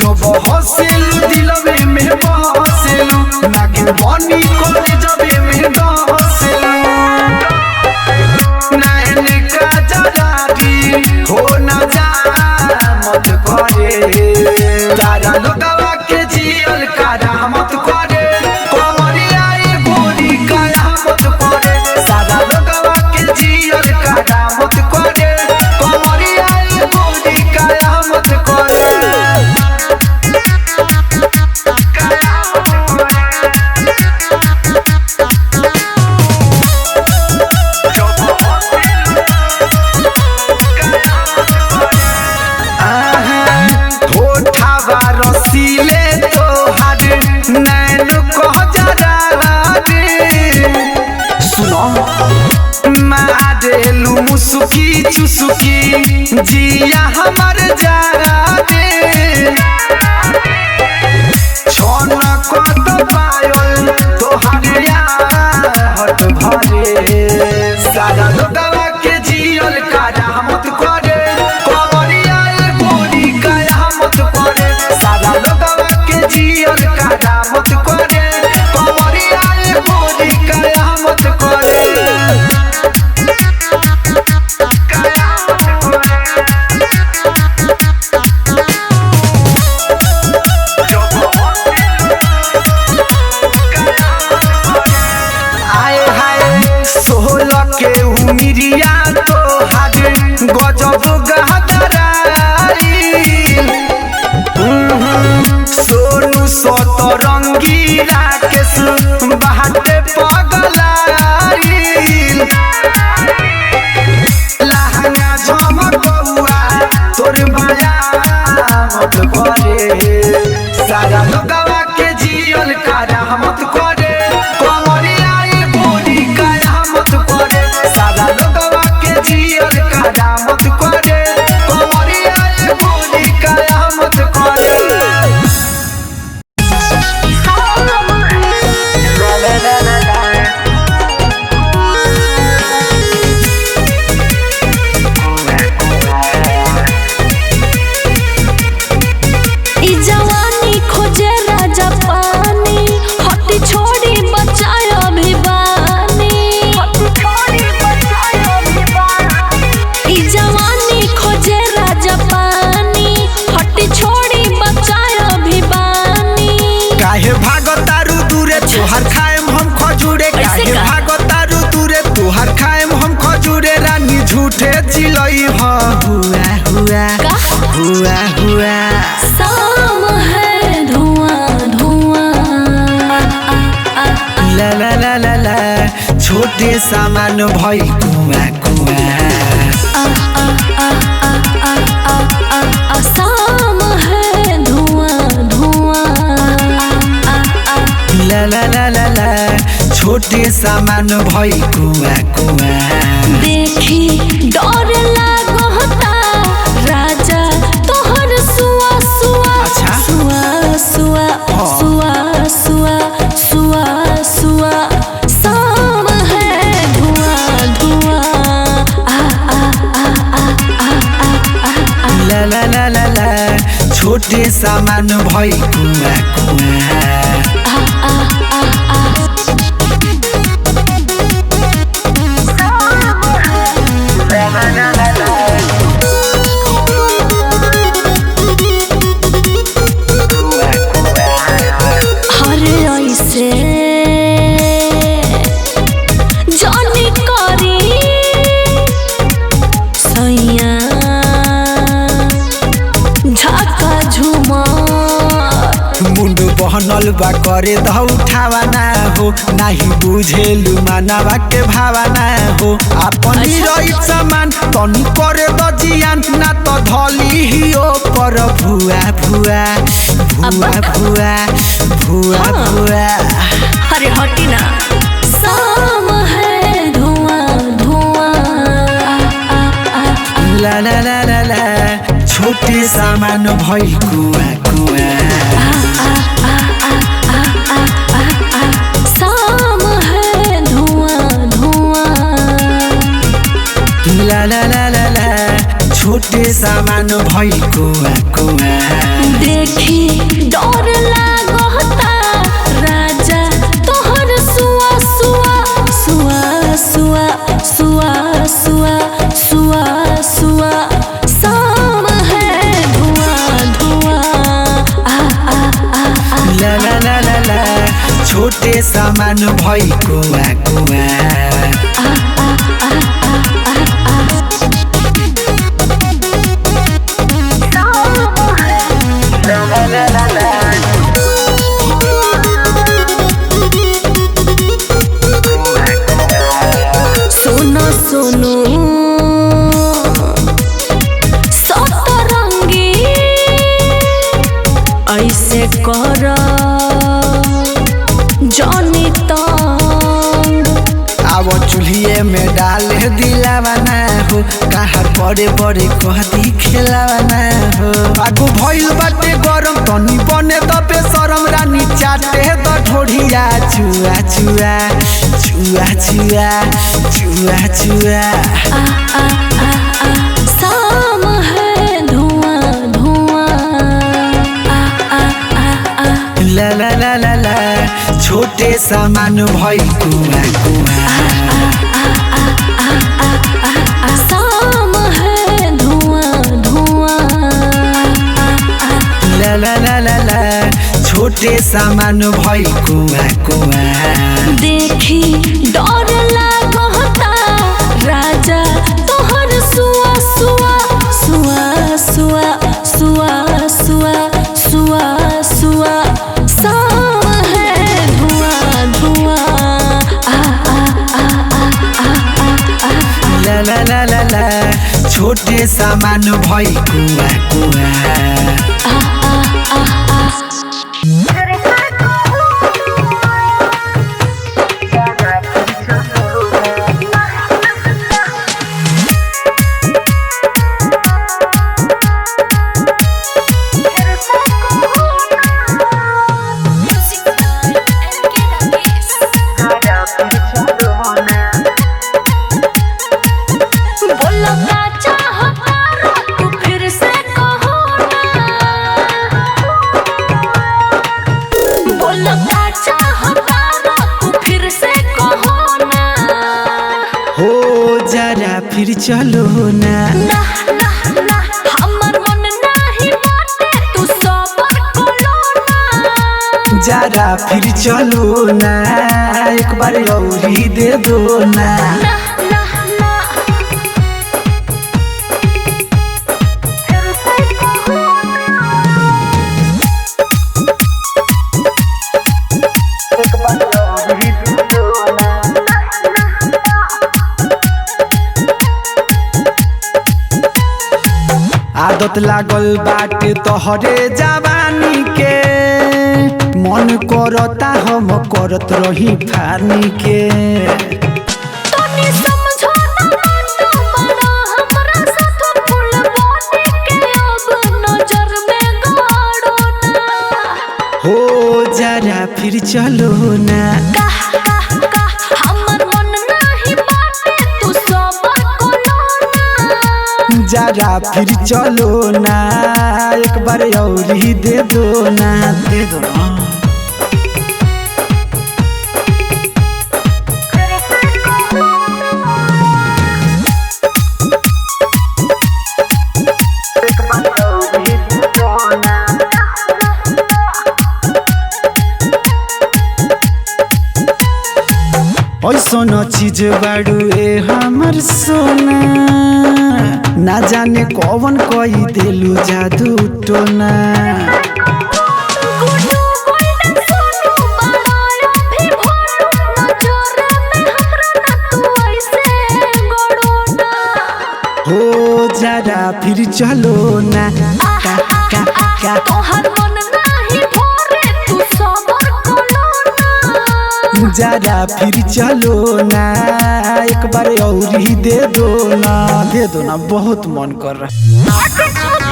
जब हसेलू दिलवे में बसेलू नागिन बनी करे जबे में दसेलू नैन का जगारी हो ना जा मत करे तारा लोगवा के जियल कारा मत करे कमरिया ए गोरी काया मत करे सारा लोगवा के जियल कारा मत करे कमरिया ए गोरी काया मत करे रसीले तोहार नैन कह जरा सुनो मारेलू मुसुकी चुसुकी जिया हमर जरा छोन कत पायल तोहार हट भरे सारा लोगवा के जियल कारा मत करे कमरिया ए गोरी काया मत करे सारा लोगवा के जियल कारा मत करे कमरिया ए गोरी काया मत करे के उमिरिया तोहार गजब गहदराई सोनू सतरंगी राकेश बाटे पगलाई लहंगा झमकौआ तोर माया मत करे सारा लोगवा के जियल कारा मत करे कमरिया ए गोरी काया मत करे सारा लोगवा के जियल कारा मत करे कमरिया ए गोरी काया मत करे तोहर खाएम हम खजूरे काहे भागतारू दूरे तोहर खाएम हम खजूरे रानी झूठे चिलई हुआ हुआ हुआ हुआ शाम है धुआं धुआं ला ला ला ला ला छोटे सामान भई कुआ कुआ शाम है धुआं धुआं ला ला ला ला ला छोटे सामान भई कुआ कुआ देखी डर लागता राजा तोहर सुआ सुआ अच्छा सुआ सुआ सुआ सुआ सुआ सुआ शाम है धुआं धुआं ला ला ला ला ला छोटे सामान भई कुआ कुआ बनल बा करे द उठावा ना हो, नाही बुझेलु मानवा के भावना हो। अपन रही सामान तनी करे द जियान, ना तो धली ही पर भुआ भुआ भुआ भुआ भुआ भुआ। अरे हटी ना। शाम है धुआं धुआं, ला ला ला ला ला, छोटे सामान भइल कुआ कुआ। शाम है धुआं धुआं, ला ला ला ला ला, छोटे सामान भइल कुआ कुआ। देखी डर लागता राजा तोहर सुआ सुआ सुआ सुआ सुआ सुआ सुआ सुआ। शाम है धुआं धुआं, ला ला ला ला ला, छोटे सामान भइल कुआ कुआ। सुनो सुनो सतरंगी ऐसे कर जानी तंग। अब चूल्हे में डाले दिलावा ना हो, कहाँ बड़े बड़े कहती खेलावा ना हो। आगू भइल बाटे गरम तनी बने द बेशरम, रानी चाटे द ढोढ़िया चुआ चुआ चुआ चुआ चुआ चुआ। शाम है धुआं धुआं, ला ला ला ला ला, छोटे सामान भइल कुआ कुआ। शाम है धुआं धुआं, ला ला ला ला ला, छोटे सामान भइल कुआ कुआ। देखी डर लागता राजा तोहर सुआ सुआ सुआ सुआ सुआ सुआ सुआ सुआ। शाम है धुआं धुआं, ला ला ला ला ला, छोटे सामान भइल कुआ कुआ। बोलो क्या चाहता रो तू फिर से कहो ना। बोलो क्या चाहता रो तू फिर से कहो ना। हो जरा फिर चलो ना, ना ना ना हमर मन नहीं माने तू सबर करो ना। जरा फिर चलो ना, एक बार औरी दे दो ना। ना ना ना आदत लागल बाटे तोहरे जवानी के, मन करता हम करत रही फानी के। तनी समझो ना तू बड़ा हमरा साथ फूल बने के अब नजर में गाड़ो ना। हो जरा फिर चलो ना, हमर मन नहीं बाटे तू सबर करो ना। जरा फिर चलो ना, एक बार औरी दे दो ना, दे दो ना। ऐसन चीज बाड़ू ए हमर सोना, ना जाने कौन कही देलू जादू टोना। गुड्डू गोल्डन जरा फिर चलो ना का का का तोहर मन नाही भरे तू सबर कलो ना जरा फिर चलो ना एक बार और ही दे दो ना बहुत मन कर रहा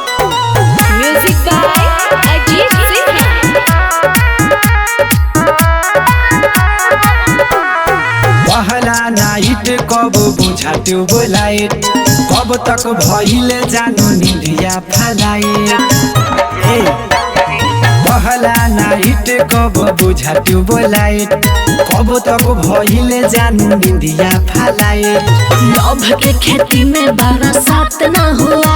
म्यूजिक बाय अजीत सिंह पहला नाइट कब बुझाट बोलाइट कब तक भइले जानु निंदिया फलाइट पहला नाइट कब बुझाट बोलाइट कब तक भइले जानु निंदिया फलाइट लव के खेती में बरसात न हुआ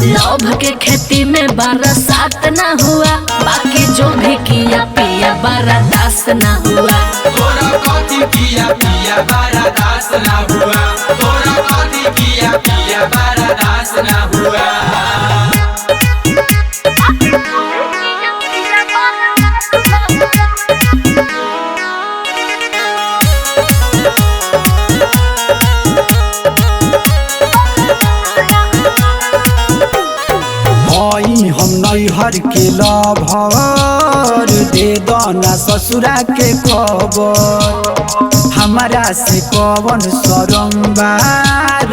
लव के खेती में बरसात न हुआ बाकी जो भी किया पिया बर्दाश्त न हुआ तोरा कथी किया पिया बर्दाश्त ना हुआ तोरा कथी किया पिया बर्दाश्त ना हुआ हम नैहर के लभर दे दना ससुरा के खबर हमारा से कवन सरम्बा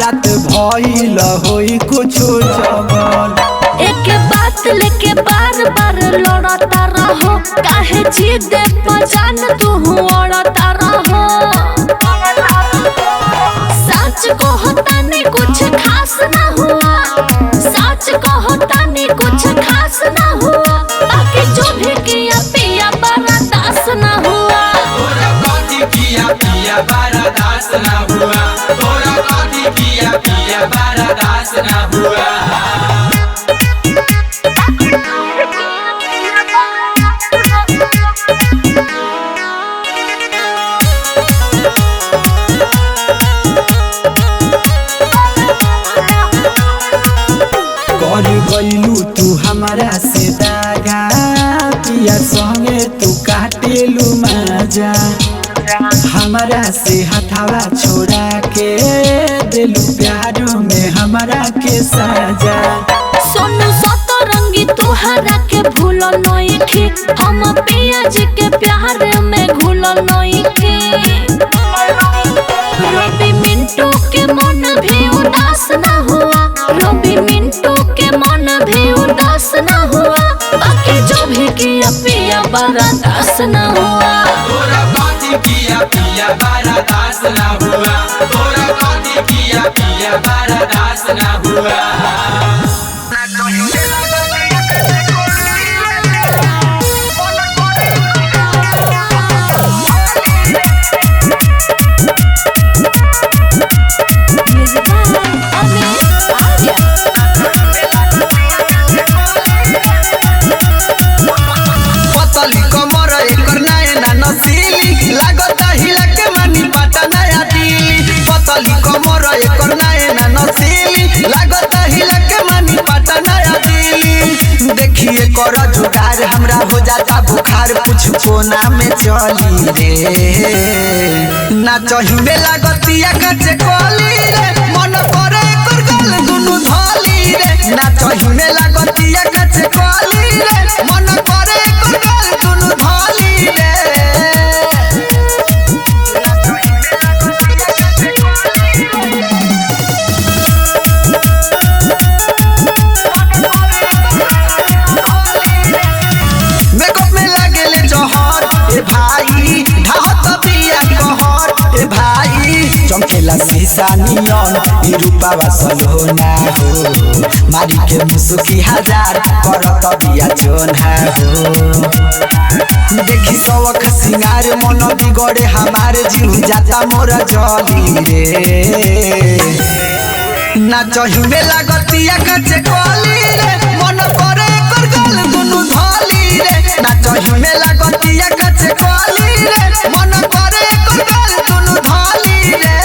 रात भइल होई कुछ जबर एक बात लेके बार बार लड़ता रहो काहे जिद पहचान तू अड़ता रहो सच कहता नहीं कुछ खास ना हुआ सच कहता नहीं कुछ खास ना हुआ बाकी जो भी किया पिया बर्दाश्त ना हुआ तोरा कथी किया पिया बर्दाश्त ना हुआ तोरा कथी किया पिया बर्दाश्त ना हुआ कर गइलू तू हमारा से दागा पिया संगे तू काटेलू मजा हमारा से हथावा छोड़ा के दिलू प्यार में हमारा के साजा सोनू सतरंगी तोहरा के भूल नहीं थी हम पिया जी के प्यार में घुल नहीं थी रवि मिंटू के मन भी उदास ना हुआ रवि मिंटू के मन भी उदास ना हुआ बाकी जो भी किया पिया बर्दाश्त ना हुआ तोरा कथी किया पिया बर्दाश्त ना हुआ तोरा कथी किया पिया बर्दाश्त ना हुआ पतली कमर एकर नैना नसीली लागत हिला के मनी पाटा नया दिली पतली कमर एकर नैना नसीली लागत हिला के मनी पाटा नया दिली देखिए कर जुगार हमरा हो जाता बुखार कुछ कोना में चली रे ना चही में लागतिया कचे कोली रे मन करे एकर गल दुनु धली रे ना चही में लागतिया कचे कोली रे मन करे एकर गल दुनु धली रे मेकअप में लागेले जहर ए भाई ढाहत बिया कहर ए भाई चमकेला शीशा नियन ई रूपावा सलोना हो मारी के मुसुकी हजार करत बिया चोना हो देखी सवख सिंगार मन बिगड़े हमार जीव जाता मोर जली रे ना चही में लागतिया कचे कोली रे मन करे कर गल दुनु धली रे ना चही में लागतिया कचे कोली रे मन करे कर गल दुनु धली रे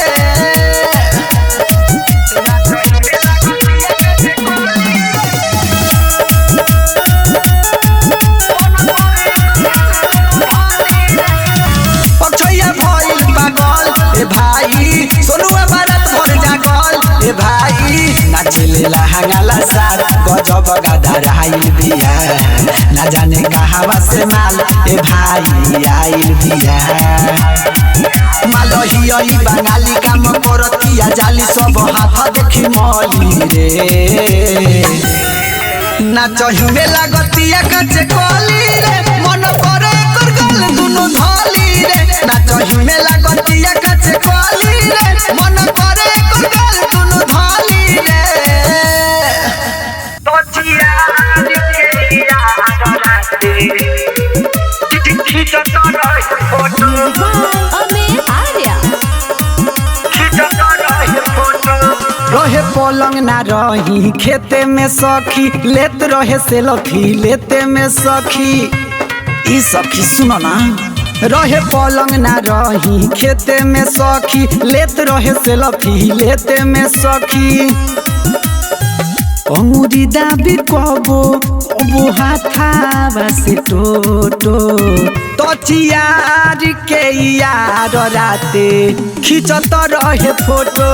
लहंगाला सार गजब गदर आइल बिया ना जाने कहावा से माल ए भाई आइल बिया मालही बंगाली काम करतिया जाली सब हाथ देखी मली रे नाचही में लागतिया काचे कली रे मन करे कर गल दुनु धली रे नाचही में लागतिया काचे कली रे मन करे कर गल दुनु धली रे तोचिया के यार राते खिचत रहे फोटो अमित आर्या खिचत रहे फोटो रहे पलंग ना रही खेते में सखी लेत रहे सेल्फी लेते में सखी ई सखी सुनो ना रहे पलंग ना रही खेते में सखी लेत रहे सेल्फी लेते में सखी अंगुरी दाबी कबो अबो हाथावा से टोटो तचियार के यार राते खिचत रहे फोटो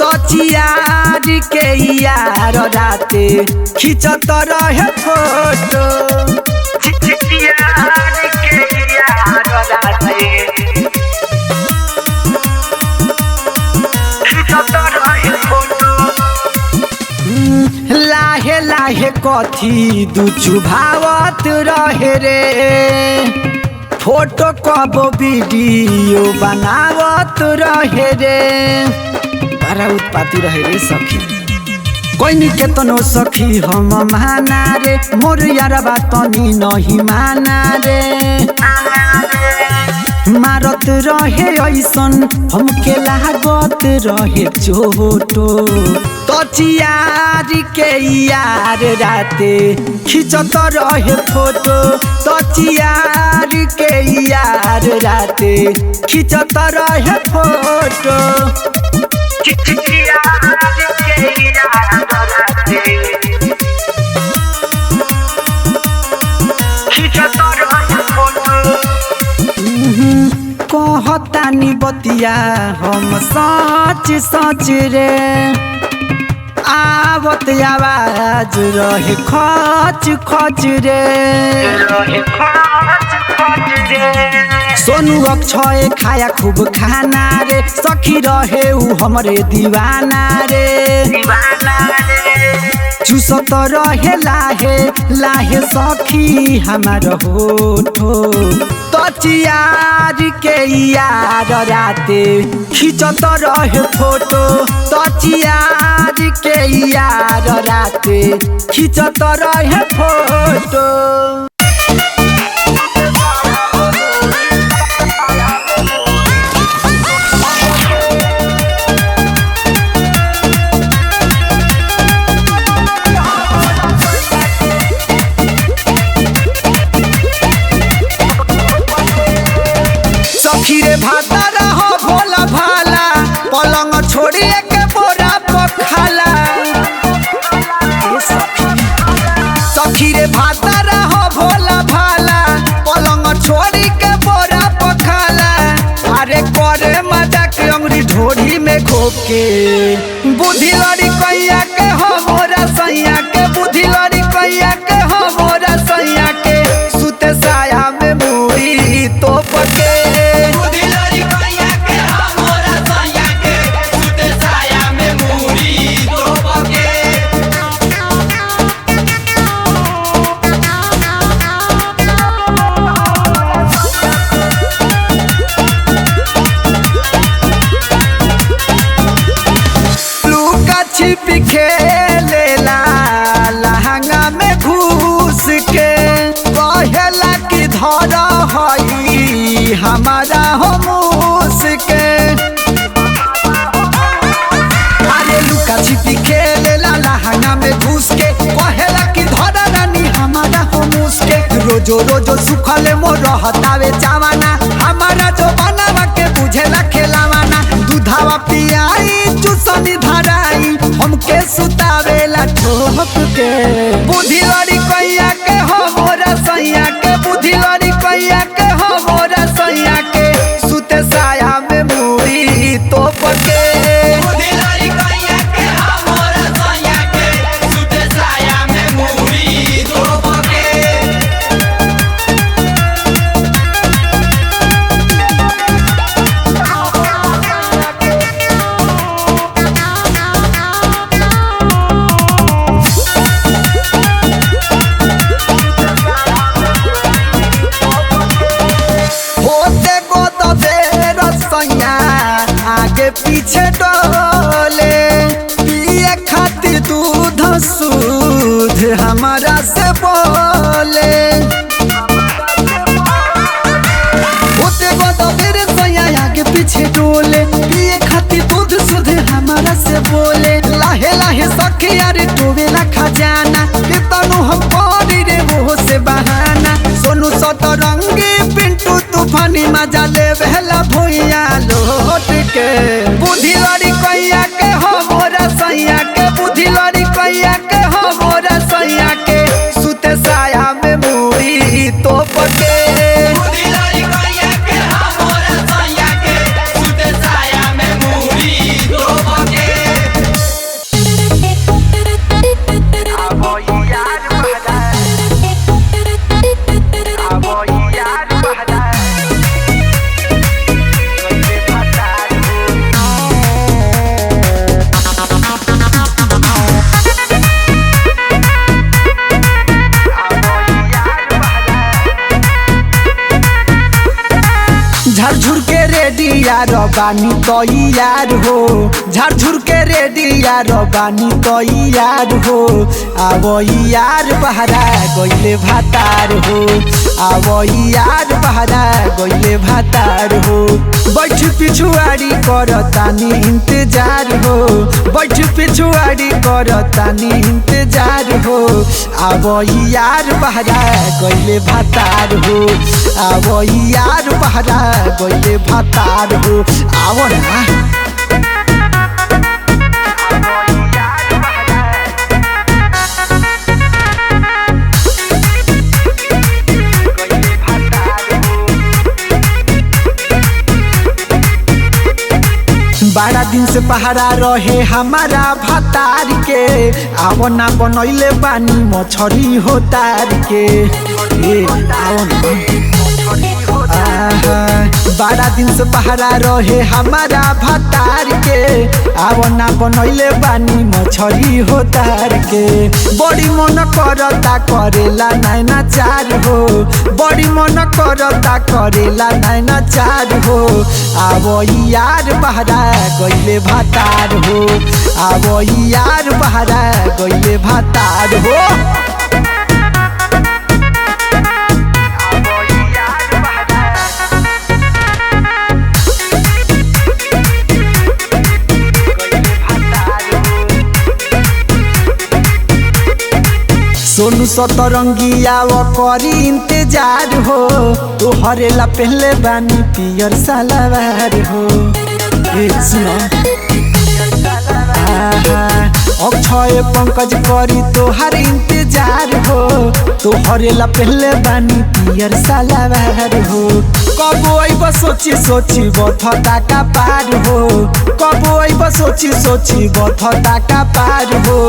तचियार के यार राते खिचत रहे फोटो तचियार के यार राते खिचत रहे फोटो लाहे लाहे कथी दू चुभावत रहे रे फोटो कब वीडियो बनावत रहे रे बड़ा उत्पाती रहे रे सखी कोई केतनो सखी हम माना रे मोर यार बात नहीं माना रे मारत रहे ऐसन हमके लागत रहे चोटो तचियार के यार राते खिचत रहे फोटो तचियार के यार राते खिचत रहे फोटो तचियार के यार राते खिचत रहे फोटो कहतानी बतिया हम सच सच रे आवत आवाज रहे खच खच रे सोनू अक्षय खाया खूब खाना रे सखी रहे उ हमरे दीवाना रे चूसत रहे लाहे लाहे सखी हमार होठो तचियार के यार राते खिचत रहे फोटो तचियार के यार राते खिचत रहे फोटो खीरे भाता रहो भोला भाला पलंग छोड़ी के बोरा पखाला सखीरे भाता रहो भोला भाला पलंग छोड़ी के बोरा पखाला अरे करे मजा के अंगुरी ढोरी में घोप के बुद्धि लड़ी कैया के हो मोरा सैया के बुद्धि लड़ी कैया के हो मोरा सैया के सुते साया में मुड़ी तो पके छिपी खेलेला लहंगा में घुस के कहेला कि धर हई हमारा हो मुस के अरे लुका छिपी खेलेला लहंगा में घुस के कहेला कि धर रानी हमारा हो मुस के रोजो रोजो सुखले मोर रहतावे चावाना हमारा जो बनावा के बुझेला खेलावाना दूधावा पियाई चुसनी धराई हमके सुतावेला ठोक के बुद्धि लड़ी कैया के हो मोरा सैया के बुद्धि लड़ी कैया के हो मोरा सैया के सुते साया में मुड़ी तो पके बुद्धि लड़ी कैया के हो मोरा सैया के पीछे डोले पिए खातिर दूध सूध हमारा से बोले होते बड़ा मेरे सैया आगे पीछे डोले पिए खातिर दूध सूध हमारा से बोले लाहे लाहे सखी अरे डोबेला खजाना कितनु हम पड़ी रे वो से बहाना सोनू सतरंगी पिंटू तूफानी मजा ले बहला भुइया लोट के बुद्धि लड़ी कैया के हो मोरा सैया के बुद्धि लड़ी कैया के हो मोरा सैया के सुते साया में मुड़ी तो पके बुद्धि लड़ी कैया के हो मोरा सैया के सुते साया में मुड़ी तो पके झरझुर के रेडी यार बानी तो यार हो झरझुर के रेडी यार बानी तो यार हो आवो यार बहरा गइले भातार हो आवो यार बहरा गइले भातार हो बैठ पिछुआड़ी करतानी इंतजार हो बैठ पिछुआड़ी करतानी इंतजार हो आवो यार बहरा गइले भातार हो आवो यार बहरा गइले भातार हो आवो ना बारह दिन से पहरा रहे हमारा भातार के आवो ना बनैले बानी मछरी हो तार के आओ ना 12 दिन से पहरा रहे हमारा भातार के आवो ना बनैले बानी मछरी हो तार के बड़ी मन करता करेला नैना चार हो बड़ी मन करता करेला नैना चार हो आवो यार बहरा गइले भातार हो आवो यार बहरा गइले भातार हो सोनू सतरंगिया वो करी इंतजार हो तो हरेला पहले बानी पियर सलवार हो सुनो अक्षय पंकज करी तोहर इंतजार हो तो हरेला पहले बानी पियर सलवार हो कब आइब सोची सोची बथता का पार हो कब आइब सोची सोची बथता का पार हो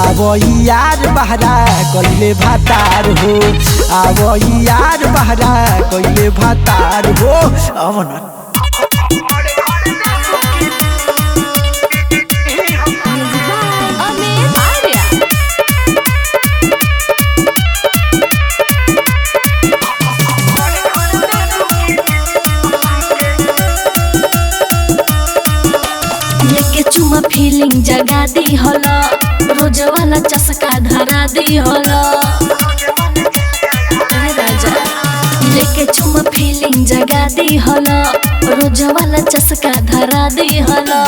आवो यार बहरा गइले भातार हो आवो यार बहरा गइले भातार हो अब न फीलिंग जगा दी होला रोज वाला चस्का धरा दी होला राजा लेके चुम फीलिंग जगा दी होला रोज वाला चस्का धरा दी होला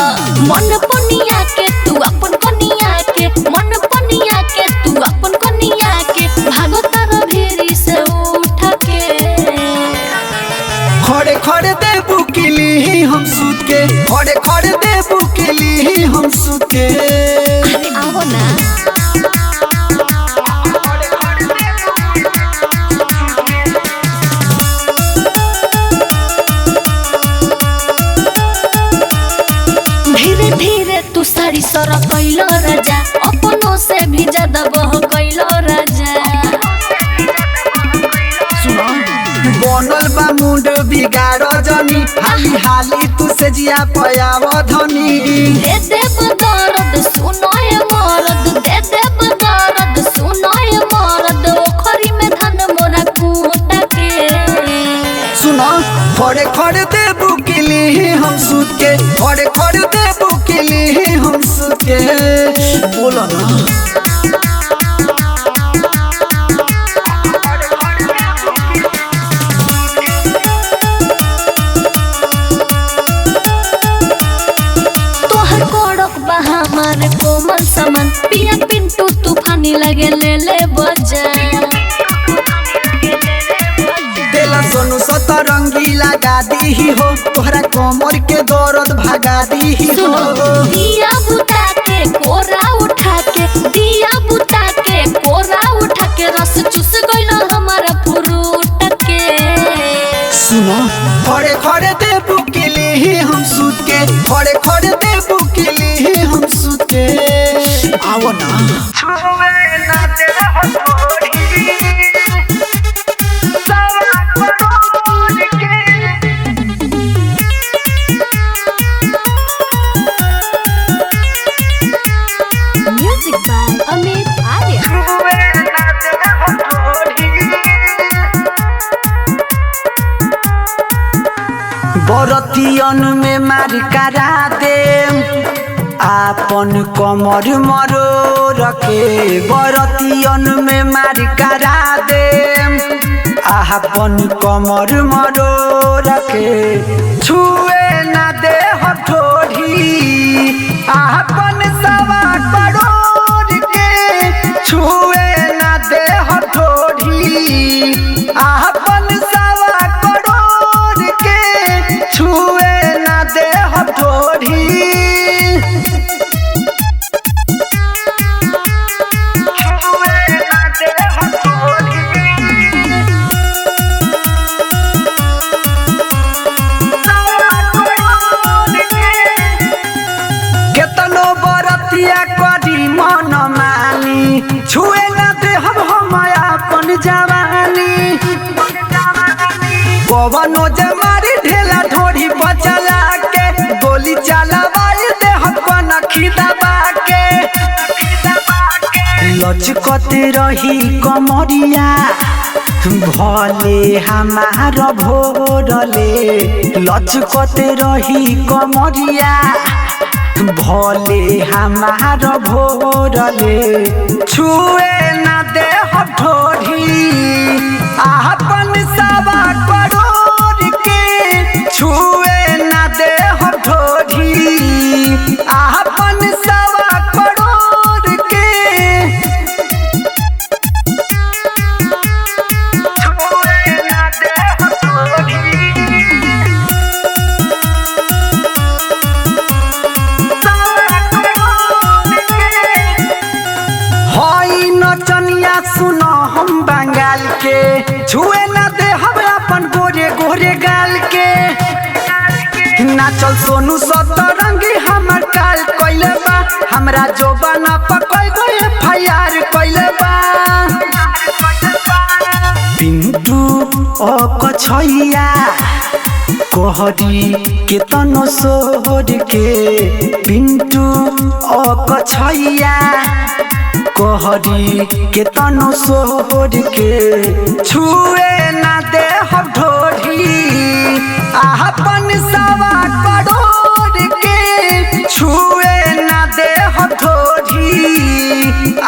मन पनिया के तू अपन कनिया के मन पनिया के तू अपन कनिया के भागो तारा भेरी से उठ के खड़े खड़े दे बुकिली हम सूत के खड़े खड़े दे बुकिली हम सूत के अरे आओ ना धीरे धीरे तू सारी सर कैलो राजा अपनों से भी ज्यादा बह कैलो राजा बनल बा मुंड बिगाड़ जनी हाली हाली तू से जिया पयाव धनी दे दे दर्द सुनाए मरद दे दे दर्द सुनाए मरद ओखरी में धन मोरा कूटा के सुनो खड़े खड़े दे बुकिली हम सूत के खड़े खड़े खड़ देबू के लिए हम सुके बोला ना हमारे कोमल समन पिया पिंटू तूफानी लगे ले बजा तेला सोनू सतरंगी लगा दी हो तोहरा कमर के दर्द भगा दी हो दिया बुता के कोरा उठा के दिया बुता के कोरा उठा के रस चूस गइल हमारा फ्रूट के सुनो खड़े खड़े देबू के लिए हम सूत के खड़े खड़े देबू के लिए हम सूत के आओ ना छुए ना दे हथोड़ी म्यूजिक बाय अमित आर्या बरतियन में मार करा दे आपन कमर मरो रखे बरतियन में मार करा दे आपन कमर मरो रखे छुए ना दे हथोड़ी आपन सवा करोड़ के छुए ना दे हथोड़ी आपन सवा करोड़ के छुए ना दे हथोड़ी केतनो बरतिया करी मन मानी छुए ना दे हम अपन जवानी पवनो जमारी ढेला ढोरी बचला के गोली चलावाई दे हपन खिदबा के लचकते रही कमरिया भले हमार भोरले लचकते रही कमरिया भले हमार भोरले छुए ना दे हथोड़ी आपन सवा करोड़ के छुए ना दे हथोड़ी आपन सवा करोड़ के छुए ना दे हथोड़ी नचनिया सुनो हम बंगाल के छुए ना दे हम अपन गोरे गोरे गाल के नाचल सोनू सतरंगी हमर काल कइले बा हमरा जोबाना पकड़ गए फयार कइले बा पिंटू ओ कछैया कोहरी के तनो सोर के पिंटू ओ कछैया कोहरी के तनो सोहर के छुए ना दे हथोड़ी आपन सवा करोड़ के छुए ना दे हथोड़ी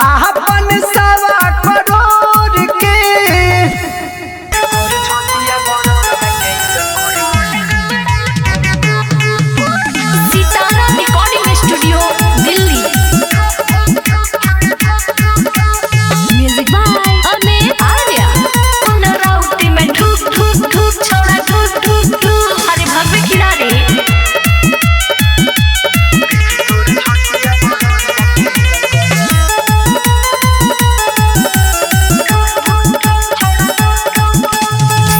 आपन सवा करोड़ के Sitara recording studio Delhi music by Amit Arya पुनरावृत्ति में ठुक ठुक ठुक छोड़ा ठुक ठुक ठुक अरे भव्य खिलाड़ी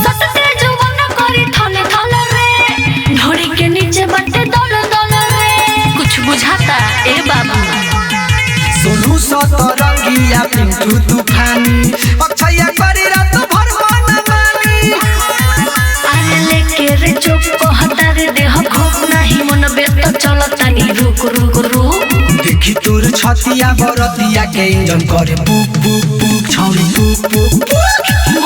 सटते जुबान करी थले थले रे ढोड़ी के नीचे बट्टे दल दल रे कुछ बुझाता ए बाबू सोनू सतरंगिया पिंटू तूफानी अक्षया करी रात भर मन मानी अरे लेके रे चुप को हटा रे देह भूख नहीं मन बेत चलता नी रुक रुक रुक देखी तोर छतिया बरतिया के इंजन करे पुक पुक पुक छौरी पुक पुक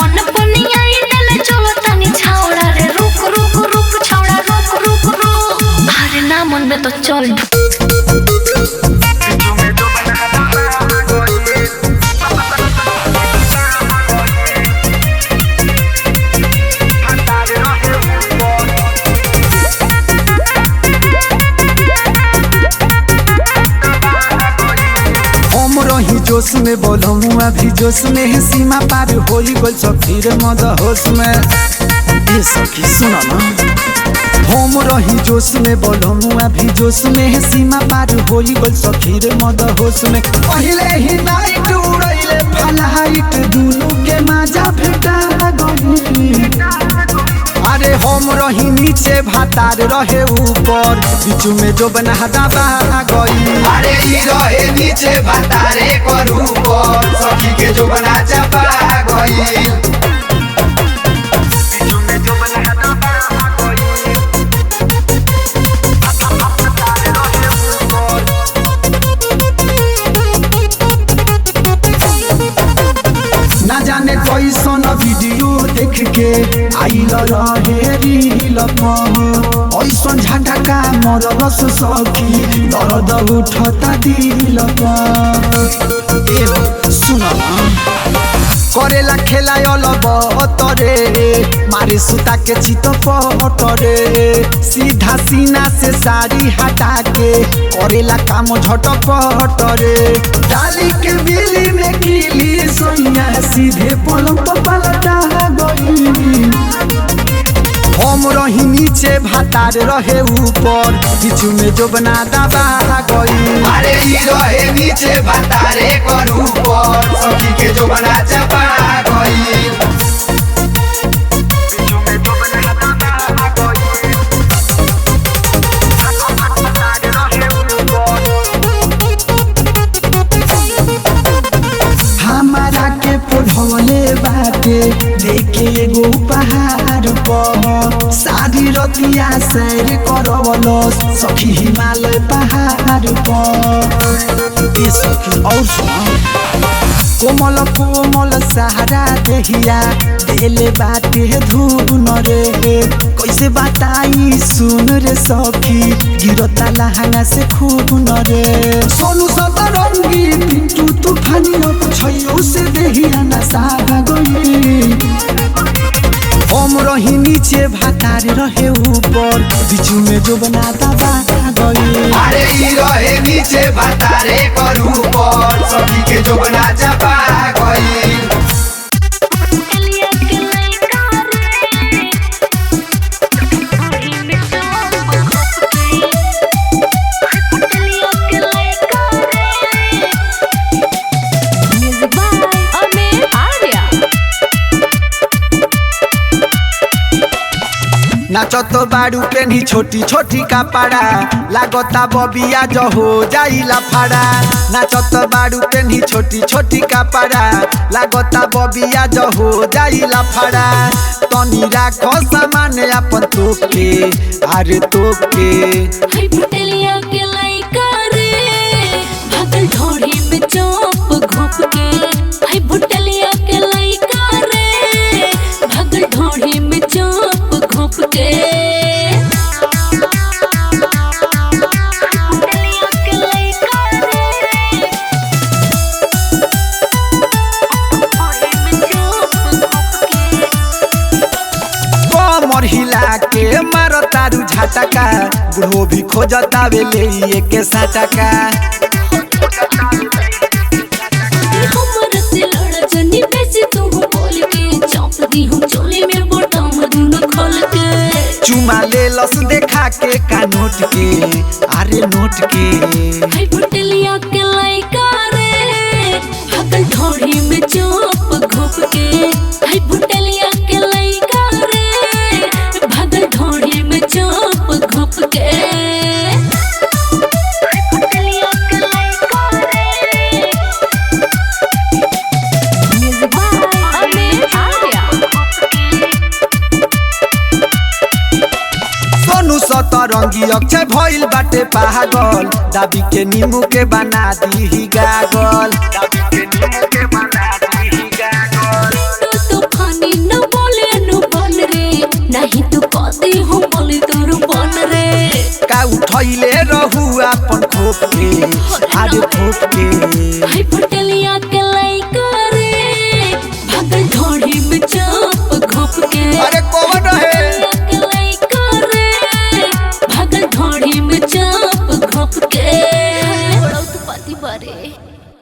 मन पनिया इडले चलता नी छावड़ा रे रुक रुक रुक छावड़ा रुक रुक रुक अरे ना मन में तो चल रही जोश में बोलूँ अभी जोश में है सीमा पार हो गल सखीर मद होश में ये सखी सुना ना हम रही जोश में बोलूँ अभी जोश में है सीमा पार हो गल सखीर मद होश में पहले ही नाइट उड़ैले फ्लाइट दोनों के मजा भेटा गई अरे हम रही नीचे भातार रहे ऊपर बीच में जो बना दबा गई अरे ई रहे नीचे भातारे कर ऊपर सखी के जो बना चपा गई ना जाने कैसन वीडियो देख के आइल रहे रील ऐसन झटका मरलस सखी दर्द उठता दिल सुन करेला खेला बतरे मारे सुता के चित पटरे सीधा सीना से साड़ी हटा के करेला काम झटपटरे डाली के बिली में कीली सोनिया सीधे पलंग पर पलटा गई हम रही नीचे भातार रहे ऊपर बीच में जो बना दबा गई अरे ई रहे नीचे भातारे कर ऊपर सखी के जो बना चपा गई हमारा के पढ़ौले बाटे देखे एगो पहाड़ पर सारी रतिया सैर करवलस सखी हिमालय पहाड़ पर ये सखी और कोमल कोमल सहारा देहिया देले बाटे धुन रे कैसे बताई सुन रे सखी गिरता लहंगा से खून रे सोनू सतरंगी पिंटू तूफानी अब छैयो से देहिया नशा गई हम रही नीचे भातार रहे ऊपर बीच में जो बना दबा गई अरे ई रहे नीचे भातारे कर ऊपर सखी के जो बना चपा गई नाचत बाड़ू पेनी छोटी छोटी कपड़ा लागता बबिया जो हो जाइला फाड़ा नाचत बाड़ू पेनी छोटी छोटी कपड़ा लागता बबिया जो हो जाइला फाड़ा तनी राखो सामान अपन तोके अरे तोके हाय पुटलिया के लइका रे भागल ढोड़ी में चोप घोप के हाय पुटलिया के लइका रे भागल ढोड़ी में चोप घोप के कमर हिला के मारो तारू झटका बुढ़ो भी खोजता वे ले के साटका हमर से लड़ जनी बेसी तू बोल के चौप दी हम चोले में बोटम दूनो खोल के चुमा ले लस देखा के का नोट के अरे नोट के हाय पुटलिया के लइका रे भागल ढोड़ी में चोप घोप के हाय पुटलिया के लइका रे भागल ढोड़ी में चोप घोप के सोनू सतरंगी अक्षय भइल बाटे पागल दाबी के नींबू के बना दी गागल तो तूफानी न बोले न बन रे नहीं तू कदी हम बोले तोर बन रे का उठैले रहू आज ठोक के हाय फुटे